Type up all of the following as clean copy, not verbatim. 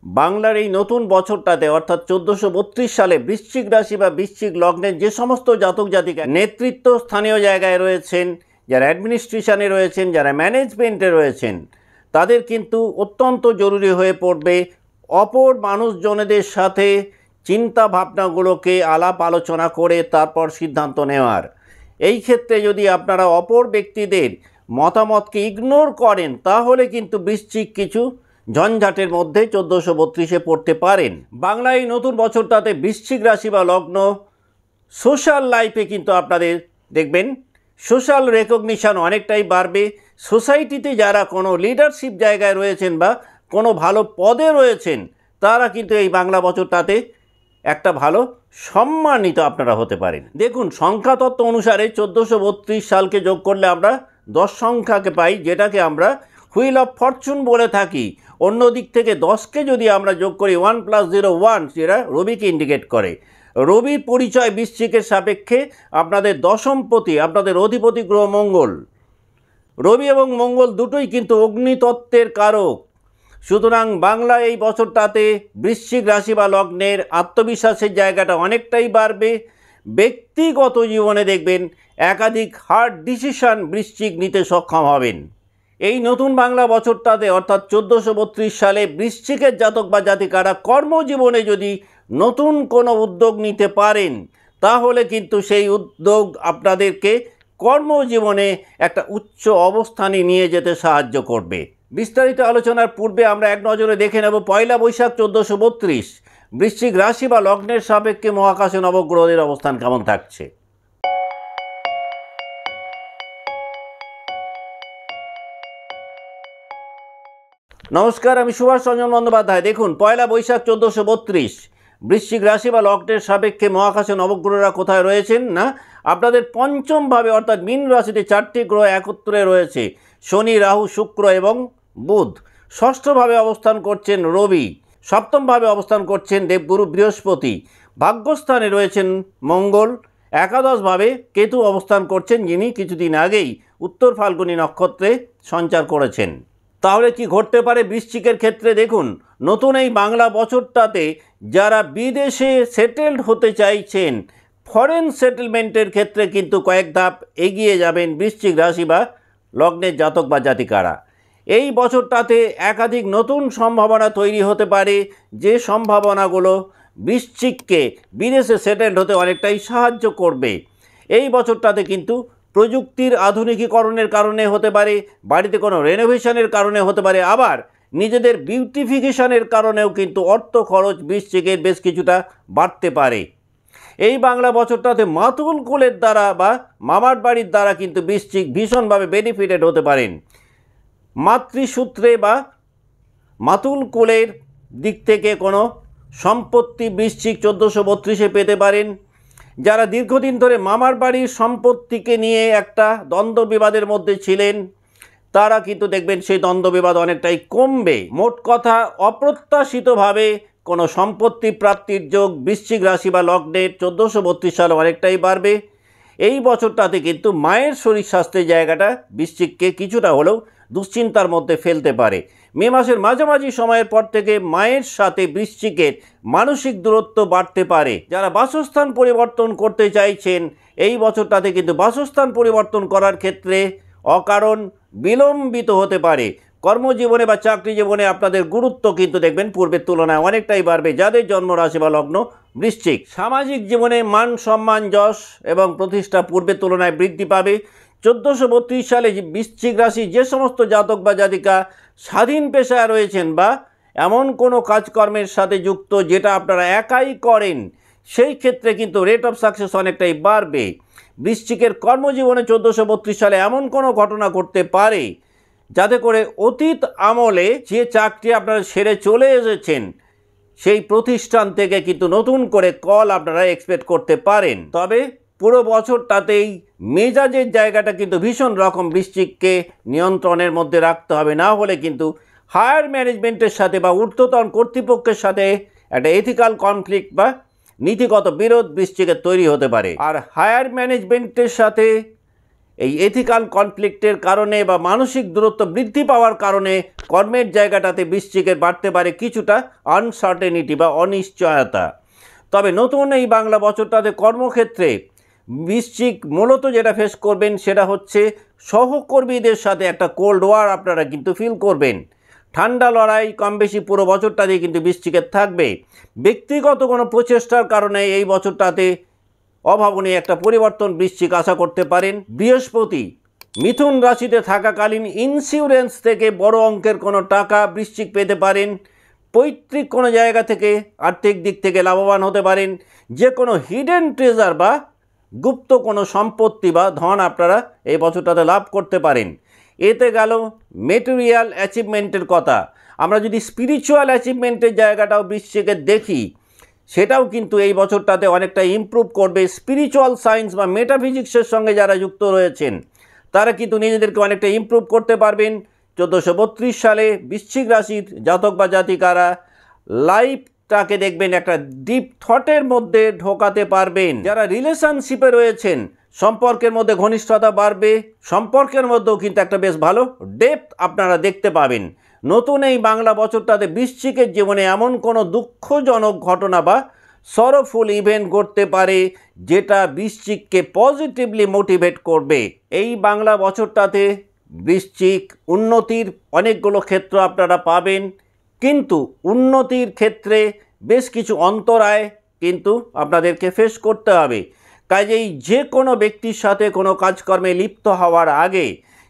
বাংলার এই নতুন বছরটাতে অর্থাৎ 1432 সালে বৃশ্চিক রাশি বা বৃশ্চিক লগ্নের যে সমস্ত জাতক জাতিকা নেতৃত্ব স্থানীয় জায়গায় রয়েছেন, যারা অ্যাডমিনিস্ট্রেশনে রয়েছেন, যারা ম্যানেজমেন্টে রয়েছেন, তাদের কিন্তু অত্যন্ত জরুরি হয়ে পড়বে অপর মানুষজনেদের সাথে চিন্তা ভাবনাগুলোকে আলাপ আলোচনা করে তারপর সিদ্ধান্ত নেওয়ার। এই ক্ষেত্রে যদি আপনারা অপর ব্যক্তিদের মতামতকে ইগনোর করেন তাহলে কিন্তু বৃশ্চিক কিছু ঝঞ্ঝাটের মধ্যে 1432-এ পড়তে পারেন। বাংলায় এই নতুন বছরটাতে বৃশ্চিক রাশি বা লগ্ন সোশ্যাল লাইফে কিন্তু আপনাদের দেখবেন সোশ্যাল রেকগনিশন অনেকটাই বাড়বে। সোসাইটিতে যারা কোনো লিডারশিপ জায়গায় রয়েছেন বা কোনো ভালো পদে রয়েছেন তারা কিন্তু এই বাংলা বছরটাতে একটা ভালো সম্মানিত আপনারা হতে পারেন। দেখুন, সংখ্যাতত্ত্ব অনুসারে 1432 সালকে যোগ করলে আমরা 10 সংখ্যাকে পাই, যেটাকে আমরা হুইল অফ ফরচুন বলে থাকি। অন্য দিক থেকে 10কে যদি আমরা যোগ করি 1 + 0 1, যেটা রবিকে ইন্ডিকেট করে। রবির পরিচয় বৃশ্চিকের সাপেক্ষে আপনাদের দশমপতি, আপনাদের অধিপতি গ্রহ মঙ্গল। রবি এবং মঙ্গল দুটোই কিন্তু অগ্নিতত্ত্বের কারক। সুতরাং বাংলা এই বছরটাতে বৃশ্চিক রাশি বা লগ্নের আত্মবিশ্বাসের জায়গাটা অনেকটাই বাড়বে। ব্যক্তিগত জীবনে দেখবেন একাধিক হার্ড ডিসিশন বৃশ্চিক নিতে সক্ষম হবেন। এই নতুন বাংলা বছরটাতে অর্থাৎ 1432 সালে বৃশ্চিকের জাতক বা জাতিকারা কর্মজীবনে যদি নতুন কোনো উদ্যোগ নিতে পারেন তাহলে কিন্তু সেই উদ্যোগ আপনাদেরকে কর্মজীবনে একটা উচ্চ অবস্থানে নিয়ে যেতে সাহায্য করবে। বিস্তারিত আলোচনার পূর্বে আমরা এক নজরে দেখে নেব পয়লা বৈশাখ 1432 বৃশ্চিক রাশি বা লগ্নের সাপেক্ষে মহাকাশে নবগ্রহদের অবস্থান কেমন থাকছে। নমস্কার, আমি সুভাষ রঞ্জন বন্দ্যোপাধ্যায়। দেখুন, পয়লা বৈশাখ 1432 বৃশ্চিক রাশি বা লগ্নের সাপেক্ষে মহাকাশে নবগ্রহরা কোথায় রয়েছেন না, আপনাদের পঞ্চমভাবে অর্থাৎ মীন রাশিতে 4টি গ্রহ একত্রে রয়েছে। শনি, রাহু, শুক্র এবং বুধ। ষষ্ঠভাবে অবস্থান করছেন রবি। সপ্তমভাবে অবস্থান করছেন দেবগুরু বৃহস্পতি। ভাগ্যস্থানে রয়েছেন মঙ্গল। একাদশভাবে কেতু অবস্থান করছেন, যিনি কিছুদিন আগেই উত্তর ফাল্গুনী নক্ষত্রে সঞ্চার করেছেন। তাহলে কি ঘটতে পারে বৃশ্চিকের ক্ষেত্রে? দেখুন, নতুন এই বাংলা বছরটাতে যারা বিদেশে সেটেলড হতে চাইছেন, ফরেন সেটেলমেন্টের ক্ষেত্রে কিন্তু কয়েক ধাপ এগিয়ে যাবেন বৃশ্চিক রাশি বা লগ্নের জাতক বা জাতিকারা। এই বছরটাতে একাধিক নতুন সম্ভাবনা তৈরি হতে পারে, যে সম্ভাবনাগুলো বৃশ্চিককে বিদেশে সেটেলড হতে অনেকটাই সাহায্য করবে। এই বছরটাতে কিন্তু প্রযুক্তির আধুনিকীকরণের কারণে হতে পারে, বাড়িতে কোনো রেনোভেশনের কারণে হতে পারে, আবার নিজেদের বিউটিফিকেশনের কারণেও কিন্তু অর্থ খরচ বৃশ্চিকের বেশ কিছুটা বাড়তে পারে। এই বাংলা বছরটাতে মাতুল কুলের দ্বারা বা মামার বাড়ির দ্বারা কিন্তু বৃশ্চিক ভীষণভাবে বেনিফিটেড হতে পারেন। মাতৃসূত্রে বা মাতুল কুলের দিক থেকে কোনো সম্পত্তি বৃশ্চিক 1432-এ পেতে পারেন। যারা দীর্ঘদিন ধরে মামার বাড়ির সম্পত্তিকে নিয়ে একটা দ্বন্দ্ব বিবাদের মধ্যে ছিলেন তারা কিন্তু দেখবেন সেই দ্বন্দ্ব বিবাদ অনেকটাই কমবে। মোট কথা, অপ্রত্যাশিতভাবে কোনো সম্পত্তি প্রাপ্তির যোগ বৃশ্চিক রাশি বা লগ্নের 1432 সালে অনেকটাই বাড়বে। এই বছরটাতে কিন্তু মায়ের শরীর স্বাস্থ্যের জায়গাটা বৃশ্চিককে কিছুটা হলেও দুশ্চিন্তার মধ্যে ফেলতে পারে। মে মাসের মাঝামাঝি সময়ের পর থেকে মায়ের সাথে বৃশ্চিকের মানসিক দূরত্ব বাড়তে পারে। যারা বাসস্থান পরিবর্তন করতে চাইছেন এই বছরটাতে কিন্তু বাসস্থান পরিবর্তন করার ক্ষেত্রে অকারণ বিলম্বিত হতে পারে। কর্মজীবনে বা চাকরি জীবনে আপনাদের গুরুত্ব কিন্তু দেখবেন পূর্বের তুলনায় অনেকটাই বাড়বে যাদের জন্ম রাশি বা লগ্ন বৃশ্চিক। সামাজিক জীবনে মান সম্মান, যশ এবং প্রতিষ্ঠা পূর্বের তুলনায় বৃদ্ধি পাবে। 1432 সালে বৃশ্চিক রাশি যে সমস্ত জাতক বা জাতিকা স্বাধীন পেশায় রয়েছেন বা এমন কোনো কাজকর্মের সাথে যুক্ত যেটা আপনারা একাই করেন, সেই ক্ষেত্রে কিন্তু রেট অফ সাকসেস অনেকটাই বাড়বে। বৃশ্চিকের কর্মজীবনে 1432 সালে এমন কোনো ঘটনা ঘটতে পারে যাতে করে অতীত আমলে যে চাকরি আপনারা সেরে চলে এসেছেন সেই প্রতিষ্ঠান থেকে কিন্তু নতুন করে কল আপনারা এক্সপেক্ট করতে পারেন। তবে পুরো বছরটাতেই মেজাজের জায়গাটা কিন্তু ভীষণ রকম বৃশ্চিককে নিয়ন্ত্রণের মধ্যে রাখতে হবে, না হলে কিন্তু হায়ার ম্যানেজমেন্টের সাথে বা ঊর্ধ্বতন কর্তৃপক্ষের সাথে একটা এথিক্যাল কনফ্লিক্ট বা নীতিগত বিরোধ বৃশ্চিকের তৈরি হতে পারে। আর হায়ার ম্যানেজমেন্টের সাথে এই এথিক্যাল কনফ্লিক্টের কারণে বা মানসিক দূরত্ব বৃদ্ধি পাওয়ার কারণে কর্মের জায়গাটাতে বৃশ্চিকের বাড়তে পারে কিছুটা আনসার্টেনিটি বা অনিশ্চয়তা। তবে নতুন এই বাংলা বছরটাতে কর্মক্ষেত্রে বৃশ্চিক মূলত যেটা ফেস করবেন সেটা হচ্ছে সহকর্মীদের সাথে একটা কোল্ড ওয়ার আপনারা কিন্তু ফিল করবেন। ঠান্ডা লড়াই কম বেশি পুরো বছরটাতেই কিন্তু বৃশ্চিকের থাকবে। ব্যক্তিগত কোনো প্রচেষ্টার কারণে এই বছরটাতে অভাবনীয় একটা পরিবর্তন বৃশ্চিক আশা করতে পারেন। বৃহস্পতি মিথুন রাশিতে থাকাকালীন ইন্স্যুরেন্স থেকে বড় অঙ্কের কোনো টাকা বৃশ্চিক পেতে পারেন। পৈতৃক কোনো জায়গা থেকে আর্থিক দিক থেকে লাভবান হতে পারেন। যে কোনো হিডেন ট্রেজার বা গুপ্ত কোনো সম্পত্তি বা ধন আপনারা এই বছরটাতে লাভ করতে পারেন। এতে গেল মেটেরিয়াল অ্যাচিভমেন্টের কথা। আমরা যদি স্পিরিচুয়াল অ্যাচিভমেন্টের জায়গাটাও বৃশ্চিকের দেখি, সেটাও কিন্তু এই বছরটাতে অনেকটা ইমপ্রুভ করবে। স্পিরিচুয়াল সায়েন্স বা মেটাফিজিক্সের সঙ্গে যারা যুক্ত রয়েছেন তারা কিন্তু নিজেদেরকে অনেকটা ইমপ্রুভ করতে পারবেন। 1432 সালে বৃশ্চিক রাশির জাতক বা জাতিকারা লাইফটাকে দেখবেন একটা ডিপ থটের মধ্যে ঢোকাতে পারবেন। যারা রিলেশনশিপে রয়েছেন সম্পর্কের মধ্যে ঘনিষ্ঠতা বাড়বে, সম্পর্কের মধ্যেও কিন্তু একটা বেশ ভালো ডেপথ আপনারা দেখতে পাবেন। নতুন এই বাংলা বছরটাতে বৃশ্চিকের জীবনে এমন কোনো দুঃখজনক ঘটনা বা সরফুল ইভেন্ট ঘটতে পারে যেটা বৃশ্চিককে পজিটিভলি মোটিভেট করবে। এই বাংলা বছরটাতে বৃশ্চিক উন্নতির অনেকগুলো ক্ষেত্র আপনারা পাবেন, কিন্তু উন্নতির ক্ষেত্রে বেশ কিছু অন্তরায় কিন্তু আপনাদেরকে ফেস করতে হবে। কাজেই যে কোনো ব্যক্তির সাথে কোনো কাজকর্মে লিপ্ত হওয়ার আগে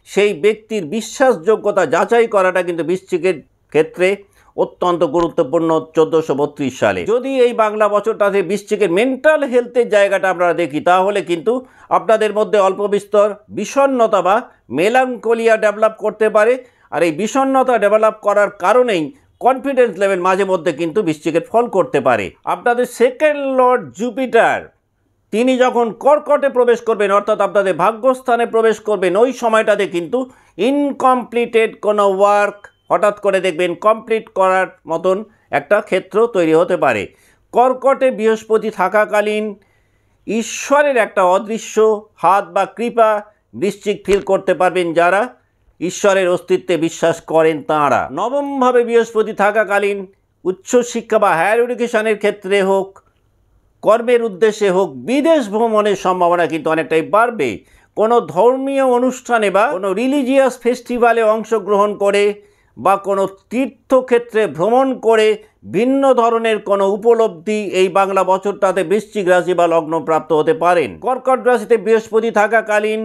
সেই ব্যক্তির বিশ্বাসযোগ্যতা যাচাই করাটা কিন্তু বৃশ্চিকের ক্ষেত্রে অত্যন্ত গুরুত্বপূর্ণ 1432 সালে। যদি এই বাংলা বছরটাতে বৃশ্চিকের মেন্টাল হেলথের জায়গাটা আপনারা দেখি, তাহলে কিন্তু আপনাদের মধ্যে অল্প বিস্তর বিষণ্ণতা বা মেলানকোলিয়া ডেভেলপ করতে পারে। আর এই বিষণ্ণতা ডেভেলপ করার কারণেই কনফিডেন্স লেভেল মাঝে মধ্যে কিন্তু বৃশ্চিকের ফল করতে পারে। আপনাদের সেকেন্ড লর্ড জুপিটার তিনি যখন কর্কটে প্রবেশ করবেন, অর্থাৎ আপনাদের ভাগ্যস্থানে প্রবেশ করবেন, ওই সময়টাতে কিন্তু ইনকমপ্লিটেড কোনো ওয়ার্ক হঠাৎ করে দেখবেন কমপ্লিট করার মতন একটা ক্ষেত্র তৈরি হতে পারে। কর্কটে বৃহস্পতি থাকাকালীন ঈশ্বরের একটা অদৃশ্য হাত বা কৃপা বৃশ্চিক ফিল করতে পারবেন যারা ঈশ্বরের অস্তিত্বে বিশ্বাস করেন তাঁরা। নবমভাবে বৃহস্পতি থাকাকালীন উচ্চশিক্ষা বা হায়ার এডুকেশনের ক্ষেত্রে হোক, কর্মের উদ্দেশ্যে হোক, বিদেশ ভ্রমণের সম্ভাবনা কিন্তু অনেকটাই বাড়বে। কোনো ধর্মীয় অনুষ্ঠানে বা কোনো রিলিজিয়াস ফেস্টিভ্যালে অংশগ্রহণ করে বা কোনো তীর্থক্ষেত্রে ভ্রমণ করে ভিন্ন ধরনের কোনো উপলব্ধি এই বাংলা বছরটাতে বৃশ্চিক রাশি বা লগ্ন প্রাপ্ত হতে পারেন। কর্কট রাশিতে বৃহস্পতি থাকাকালীন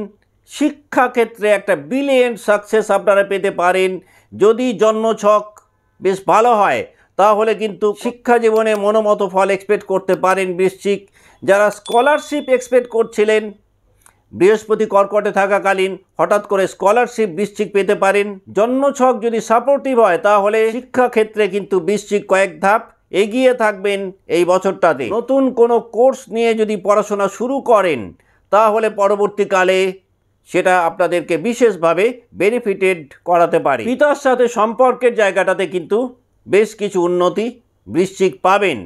শিক্ষাক্ষেত্রে একটা ব্রিলিয়েন্ট সাকসেস আপনারা পেতে পারেন। যদি জন্মছক বেশ ভালো হয় তাহলে কিন্তু শিক্ষা জীবনে মনোমতো ফল এক্সপেক্ট করতে পারেন বৃশ্চিক। যারা স্কলারশিপ এক্সপেক্ট করছিলেন বৃহস্পতি কর্কটে থাকাকালীন হঠাৎ করে স্কলারশিপ বৃশ্চিক পেতে পারেন। জন্মছক যদি সাপোর্টিভ হয় তাহলে শিক্ষাক্ষেত্রে কিন্তু বৃশ্চিক কয়েক ধাপ এগিয়ে থাকবেন এই বছরটাতে। নতুন কোনো কোর্স নিয়ে যদি পড়াশোনা শুরু করেন তাহলে পরবর্তীকালে সেটা আপনাদেরকে বিশেষভাবে বেনিফিটেড করাতে পারে। পিতার সাথে সম্পর্কের জায়গাটাতে কিন্তু বেশ কিছু উন্নতি বৃশ্চিক পাবেন।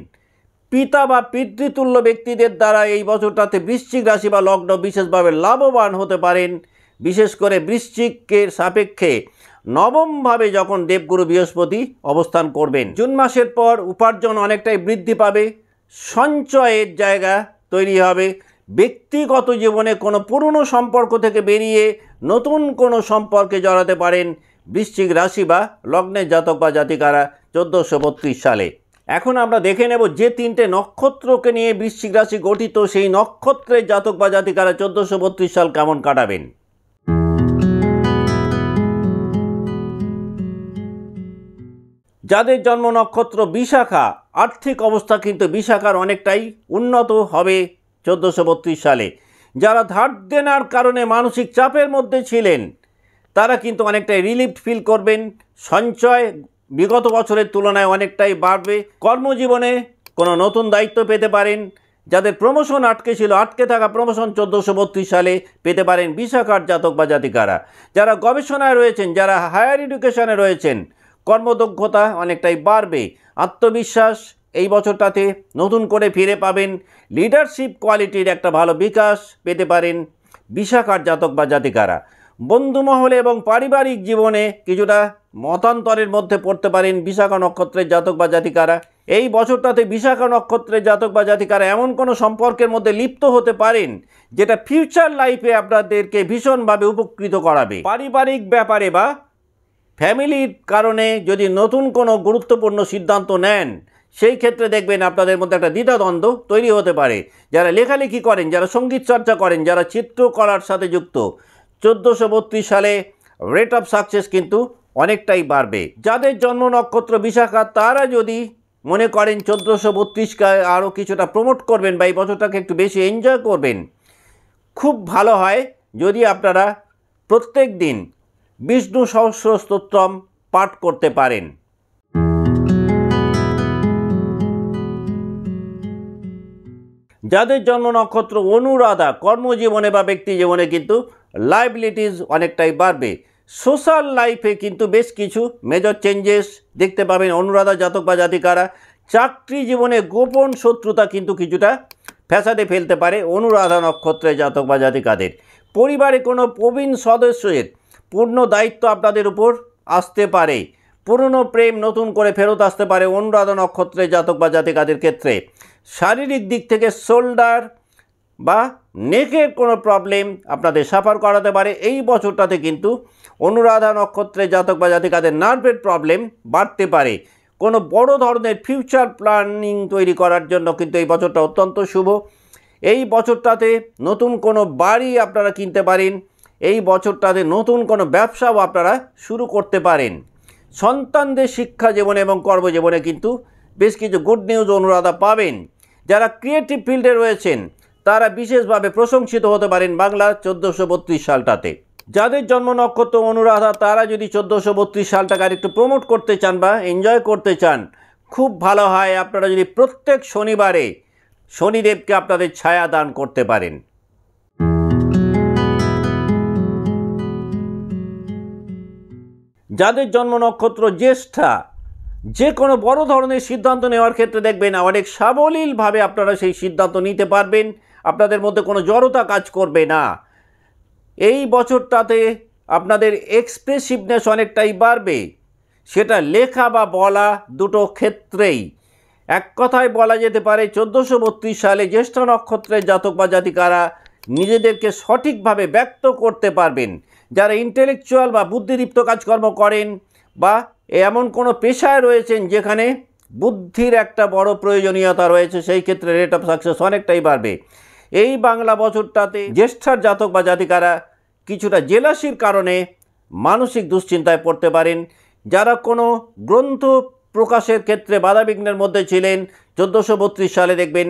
পিতা বা পিতৃতুল্য ব্যক্তিদের দ্বারা এই বছরটাতে বৃশ্চিক রাশি বা লগ্ন বিশেষভাবে লাভবান হতে পারেন। বিশেষ করে বৃশ্চিকের সাপেক্ষে নবমভাবে যখন দেবগুরু বৃহস্পতি অবস্থান করবেন। জুন মাসের পর উপার্জন অনেকটাই বৃদ্ধি পাবে, সঞ্চয়ের জায়গা তৈরি হবে। ব্যক্তিগত জীবনে কোনো পুরনো সম্পর্ক থেকে বেরিয়ে নতুন কোনো সম্পর্কে জড়াতে পারেন বৃশ্চিক রাশি বা লগ্নের জাতক বা জাতিকারা 1432 সালে। এখন আমরা দেখে নেব যে তিনটে নক্ষত্রকে নিয়ে বৃশ্চিক রাশি গঠিত, সেই নক্ষত্রের জাতক বা জাতিকারা 1432 সাল কেমন কাটাবেন। যাদের জন্ম নক্ষত্র বিশাখা, আর্থিক অবস্থা কিন্তু বিশাখার অনেকটাই উন্নত হবে 1432 সালে। যারা ধার দেনার কারণে মানসিক চাপের মধ্যে ছিলেন তারা কিন্তু অনেকটাই রিলিফ ফিল করবেন। সঞ্চয় বিগত বছরের তুলনায় অনেকটাই বাড়বে। কর্মজীবনে কোনো নতুন দায়িত্ব পেতে পারেন। যাদের প্রমোশন আটকে থাকা প্রমোশন 1432 সালে পেতে পারেন বিশাখার জাতক বা জাতিকারা। যারা গবেষণায় রয়েছেন, যারা হায়ার এডুকেশনে রয়েছেন, কর্মদক্ষতা অনেকটাই বাড়বে। আত্মবিশ্বাস এই বছরটাতে নতুন করে ফিরে পাবেন। লিডারশিপ কোয়ালিটির একটা ভালো বিকাশ পেতে পারেন। বিশাখার জাতক বা জাতিকারা। বন্ধুমহলে এবং পারিবারিক জীবনে কিছুটা মতান্তরের মধ্যে পড়তে পারেন বিশাখা নক্ষত্রের জাতক বা জাতিকারা। এই বছরটাতে বিশাখা নক্ষত্রের জাতক বা জাতিকারা এমন কোনো সম্পর্কের মধ্যে লিপ্ত হতে পারেন যেটা ফিউচার লাইফে আপনাদেরকে ভীষণভাবে উপকৃত করাবে। পারিবারিক ব্যাপারে বা ফ্যামিলির কারণে যদি নতুন কোনো গুরুত্বপূর্ণ সিদ্ধান্ত নেন, সেই ক্ষেত্রে দেখবেন আপনাদের মধ্যে একটা দ্বিধাদ্বন্দ্ব তৈরি হতে পারে। যারা লেখালেখি করেন, যারা সঙ্গীত চর্চা করেন, যারা চিত্রকলার সাথে যুক্ত, 1432 সালে রেট অফ সাকসেস কিন্তু অনেকটাই বাড়বে। যাদের জন্ম নক্ষত্র বিশাখা তারা যদি মনে করেন 1432কে আরও কিছুটা প্রমোট করবেন বা এই বছরটাকে একটু বেশি এনজয় করবেন, খুব ভালো হয় যদি আপনারা প্রত্যেক দিন বিষ্ণু সহস্র স্তোত্রম পাঠ করতে পারেন। যাদের জন্ম নক্ষত্র অনুরাধা, কর্মজীবনে বা ব্যক্তি জীবনে কিন্তু লাইবিলিটিস অনেকটাই বাড়বে। সোশ্যাল লাইফে কিন্তু বেশ কিছু মেজর চেঞ্জেস দেখতে পাবেন অনুরাধা জাতক বা জাতিকারা। চাকরি জীবনে গোপন শত্রুতা কিন্তু কিছুটা ফ্যাসাদে ফেলতে পারে অনুরাধা নক্ষত্রের জাতক বা জাতিকাদের। পরিবারে কোনো প্রবীণ সদস্যের পূর্ণ দায়িত্ব আপনাদের উপর আসতে পারে। পুরনো প্রেম নতুন করে ফেরত আসতে পারে অনুরাধা নক্ষত্রের জাতক বা জাতিকাদের ক্ষেত্রে। শারীরিক দিক থেকে শোল্ডার বা নেকের কোনো প্রবলেম আপনাদের সাফার করাতে পারে। এই বছরটাতে কিন্তু অনুরাধা নক্ষত্রের জাতক বা জাতিকাদের নার্ভের প্রবলেম বাড়তে পারে। কোনো বড় ধরনের ফিউচার প্ল্যানিং তৈরি করার জন্য কিন্তু এই বছরটা অত্যন্ত শুভ। এই বছরটাতে নতুন কোনো বাড়ি আপনারা কিনতে পারেন। এই বছরটাতে নতুন কোনো ব্যবসাও আপনারা শুরু করতে পারেন। সন্তানদের শিক্ষা জীবনে এবং কর্মজীবনে কিন্তু বেশ কিছু গুড নিউজ অনুরাধা পাবেন। যারা ক্রিয়েটিভ ফিল্ডে রয়েছেন তারা বিশেষভাবে প্রশংসিত হতে পারেন বাংলা 1432 সালটাতে। যাদের জন্ম নক্ষত্র অনুরাধা তারা যদি 1432 সালটাকে আরেকটু প্রমোট করতে চান বা এনজয় করতে চান, খুব ভালো হয় আপনারা যদি প্রত্যেক শনিবারে শনিদেবকে আপনাদের ছায়া দান করতে পারেন। যাদের জন্ম নক্ষত্র জ্যেষ্ঠা, যে কোনো বড় ধরনের সিদ্ধান্ত নেওয়ার ক্ষেত্রে দেখবেন অনেক সাবলীলভাবে আপনারা সেই সিদ্ধান্ত নিতে পারবেন। আপনাদের মধ্যে কোনো জড়তা কাজ করবে না। এই বছরটাতে আপনাদের এক্সপ্রেসিভনেস অনেকটাই বাড়বে, সেটা লেখা বা বলা দুটো ক্ষেত্রেই। এক কথায় বলা যেতে পারে 1432 সালে জ্যেষ্ঠ নক্ষত্রের জাতক বা জাতিকারা নিজেদেরকে সঠিকভাবে ব্যক্ত করতে পারবেন। যারা ইন্টেলেকচুয়াল বা বুদ্ধিদীপ্ত কাজকর্ম করেন বা এমন কোনো পেশায় রয়েছেন যেখানে বুদ্ধির একটা বড় প্রয়োজনীয়তা রয়েছে, সেই ক্ষেত্রে রেট অফ সাকসেস অনেকটাই বাড়বে। এই বাংলা বছরটাতে জ্যেষ্ঠার জাতক বা জাতিকারা কিছুটা জেলাসির কারণে মানসিক দুশ্চিন্তায় পড়তে পারেন। যারা কোনো গ্রন্থ প্রকাশের ক্ষেত্রে বাধাবিঘ্নের মধ্যে ছিলেন 1432 সালে দেখবেন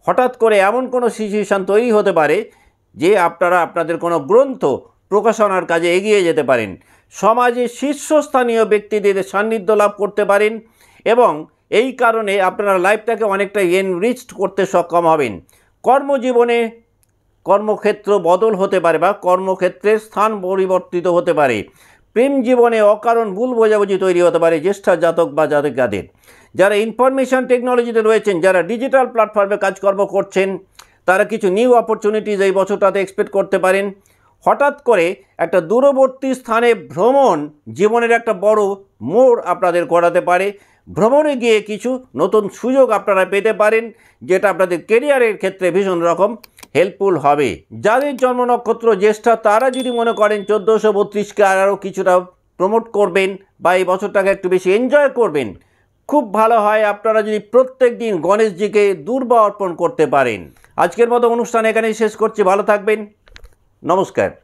হঠাৎ করে এমন কোনো সিচুয়েশান তৈরি হতে পারে যে আপনারা আপনাদের কোনো গ্রন্থ প্রকাশনার কাজে এগিয়ে যেতে পারেন। সমাজে শীর্ষস্থানীয় ব্যক্তিদের সান্নিধ্য লাভ করতে পারেন এবং এই কারণে আপনারা লাইফটাকে অনেকটা এনরিচড করতে সক্ষম হবেন। কর্মজীবনে কর্মক্ষেত্র বদল হতে পারে বা কর্মক্ষেত্রের স্থান পরিবর্তিত হতে পারে। প্রেম জীবনে অকারণ ভুল বোঝাবুঝি তৈরি হতে পারে জ্যেষ্ঠ জাতক বা জাতিকাদের। যারা ইনফরমেশন টেকনোলজিতে রয়েছেন, যারা ডিজিটাল প্ল্যাটফর্মে কাজকর্ম করছেন, তারা কিছু নিউ অপরচুনিটিজ এই বছরটাতে এক্সপেক্ট করতে পারেন। হঠাৎ করে একটা দূরবর্তী স্থানে ভ্রমণ জীবনের একটা বড় মোড় আপনাদের করাতে পারে। ভ্রমণে গিয়ে কিছু নতুন সুযোগ আপনারা পেতে পারেন, যেটা আপনাদের কেরিয়ারের ক্ষেত্রে ভীষণ রকম হেল্পফুল হবে। যাদের জন্ম নক্ষত্র জ্যেষ্ঠা তারা যদি মনে করেন 1432কে আরও কিছুটা প্রমোট করবেন বা এই বছরটাকে একটু বেশি এনজয় করবেন, খুব ভালো হয় আপনারা যদি প্রত্যেক দিন গণেশজিকে দুর্বা অর্পণ করতে পারেন। আজকের মতো অনুষ্ঠান এখানেই শেষ করছি। ভালো থাকবেন। নমস্কার।